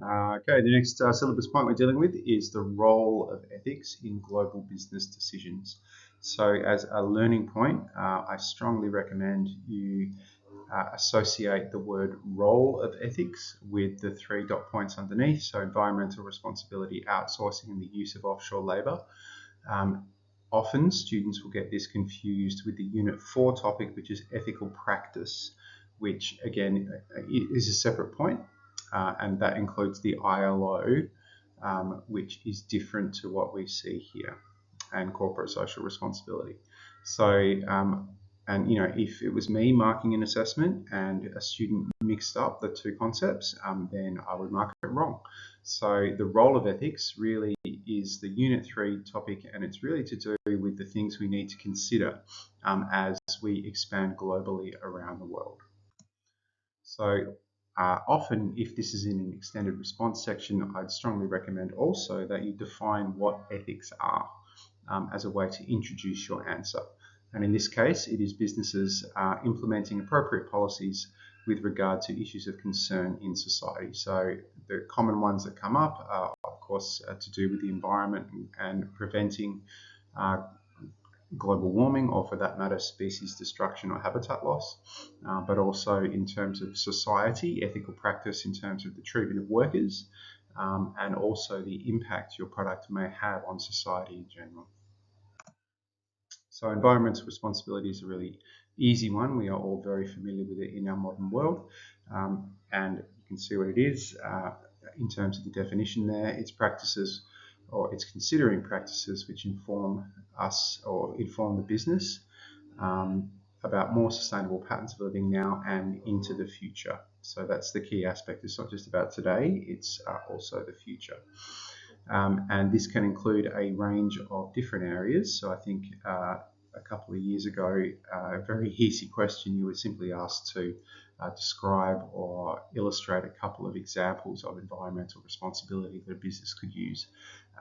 Okay, the next syllabus point we're dealing with is the role of ethics in global business decisions. So, as a learning point, I strongly recommend you associate the word role of ethics with the three dot points underneath. So, environmental responsibility, outsourcing, and the use of offshore labour. Um, Often, students will get this confused with the Unit 4 topic, which is ethical practice, which again is a separate point, and that includes the ILO, which is different to what we see here, and corporate social responsibility. So, and if it was me marking an assessment and a student mixed up the two concepts, then I would mark it wrong. So the role of ethics really is the Unit 3 topic, and it's really to do with the things we need to consider as we expand globally around the world. So often, if this is in an extended response section, I'd strongly recommend also that you define what ethics are as a way to introduce your answer. And in this case, it is businesses implementing appropriate policies with regard to issues of concern in society. So the common ones that come up are, of course, to do with the environment and preventing global warming, or for that matter, species destruction or habitat loss, but also in terms of society, ethical practice in terms of the treatment of workers, and also the impact your product may have on society in general. So environmental responsibility is a really easy one. We are all very familiar with it in our modern world, and you can see what it is in terms of the definition there. It's practices, or it's considering practices which inform us or inform the business about more sustainable patterns of living now and into the future. So that's the key aspect. It's not just about today, it's also the future. And this can include a range of different areas. So I think a couple of years ago, a very easy question, you were simply asked to describe or illustrate a couple of examples of environmental responsibility that a business could use.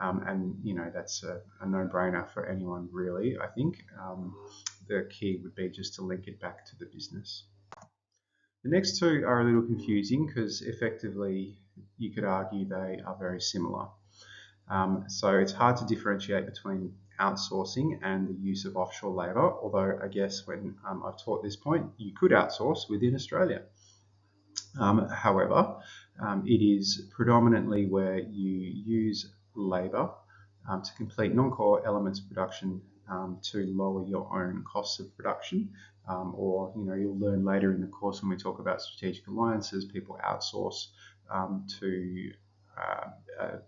And that's a no-brainer for anyone, really. I think the key would be just to link it back to the business. The next two are a little confusing because effectively you could argue they are very similar. So it's hard to differentiate between outsourcing and the use of offshore labour, although I guess when I've taught this point, you could outsource within Australia. However, it is predominantly where you use labour to complete non-core elements of production to lower your own costs of production, or you'll learn later in the course when we talk about strategic alliances, people outsource to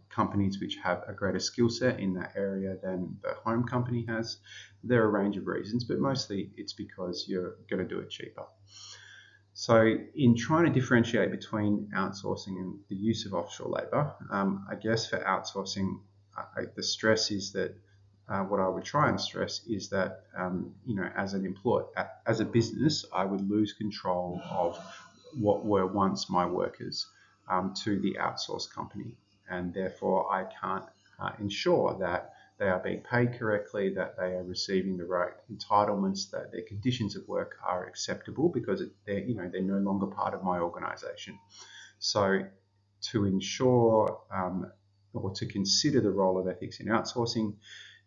companies which have a greater skill set in that area than the home company has. There are a range of reasons, but mostly it's because you're going to do it cheaper. So in trying to differentiate between outsourcing and the use of offshore labour, I guess for outsourcing, the stress is that what I would try and stress is that as an employer, as a business, I would lose control of what were once my workers to the outsourced company, and therefore I can't ensure that they are being paid correctly, that they are receiving the right entitlements, that their conditions of work are acceptable because they're no longer part of my organisation. So to ensure or to consider the role of ethics in outsourcing,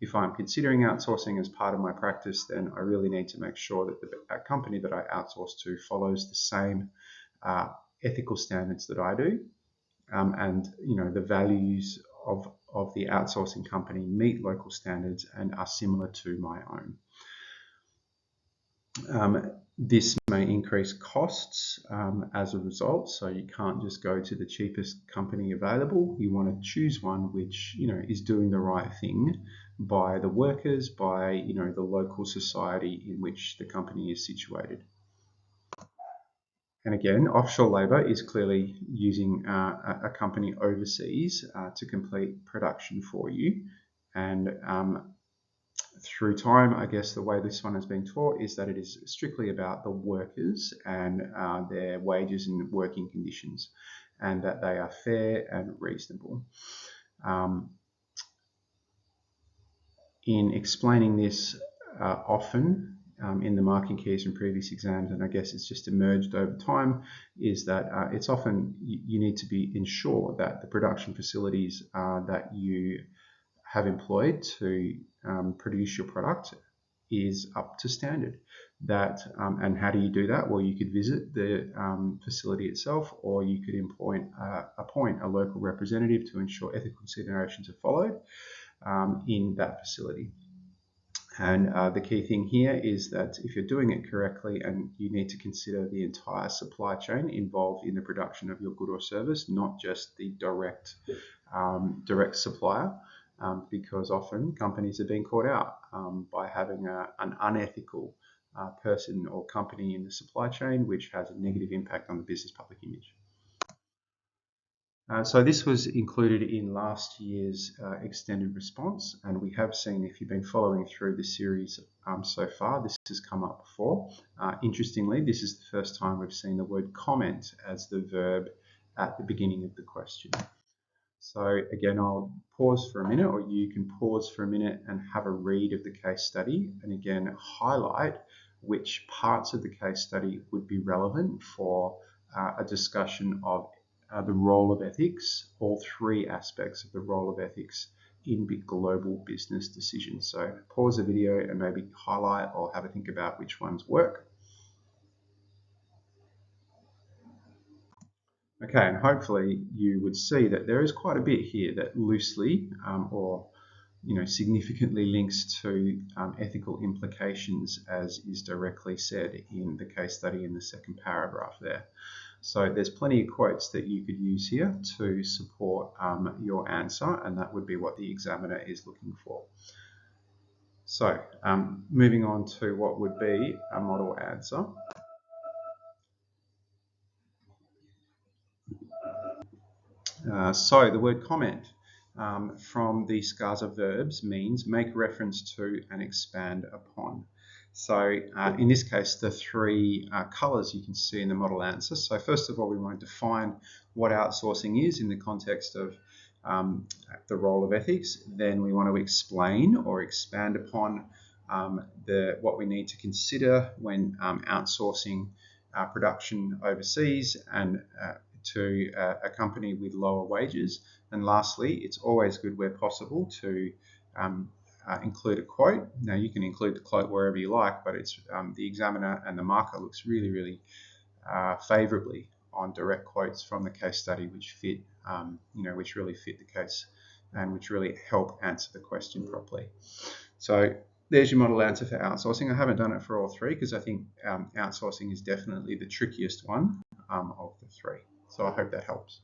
if I'm considering outsourcing as part of my practice, then I really need to make sure that the company that I outsource to follows the same ethical standards that I do, and the values of the outsourcing company meet local standards and are similar to my own. This may increase costs as a result, so you can't just go to the cheapest company available. You want to choose one which is doing the right thing by the workers, by the local society in which the company is situated. And again, offshore labour is clearly using a company overseas to complete production for you. And through time, I guess the way this one has been taught is that it is strictly about the workers and their wages and working conditions, and that they are fair and reasonable. In explaining this, often in the marking keys from previous exams, and I guess it's just emerged over time, is that it's often you need to be ensure that the production facilities that you have employed to produce your product is up to standard. And how do you do that? Well, you could visit the facility itself, or you could appoint a local representative to ensure ethical considerations are followed in that facility. And the key thing here is that if you're doing it correctly, and you need to consider the entire supply chain involved in the production of your good or service, not just the direct supplier, because often companies have been caught out by having an unethical person or company in the supply chain, which has a negative impact on the business public image. So this was included in last year's extended response, and we have seen, if you've been following through the series so far, this has come up before. Interestingly, this is the first time we've seen the word comment as the verb at the beginning of the question. So again, I'll pause for a minute, or you can pause for a minute and have a read of the case study, and again highlight which parts of the case study would be relevant for a discussion of the role of ethics, all three aspects of the role of ethics in big global business decisions. So pause the video and maybe highlight or have a think about which ones work. Okay, and hopefully you would see that there is quite a bit here that loosely or significantly links to ethical implications, as is directly said in the case study in the second paragraph there. So there's plenty of quotes that you could use here to support your answer, and that would be what the examiner is looking for. So moving on to what would be a model answer. So the word comment from the SCASA verbs means make reference to and expand upon. So in this case, the three colours you can see in the model answer. So first of all, we want to define what outsourcing is in the context of the role of ethics. Then we want to explain or expand upon what we need to consider when outsourcing production overseas and to a company with lower wages. And lastly, it's always good where possible to include a quote. Now you can include the quote wherever you like, but it's the examiner and the marker looks really, really favourably on direct quotes from the case study, which fit, which really fit the case and which really help answer the question properly. So there's your model answer for outsourcing. I haven't done it for all three because I think outsourcing is definitely the trickiest one of the three. So I hope that helps.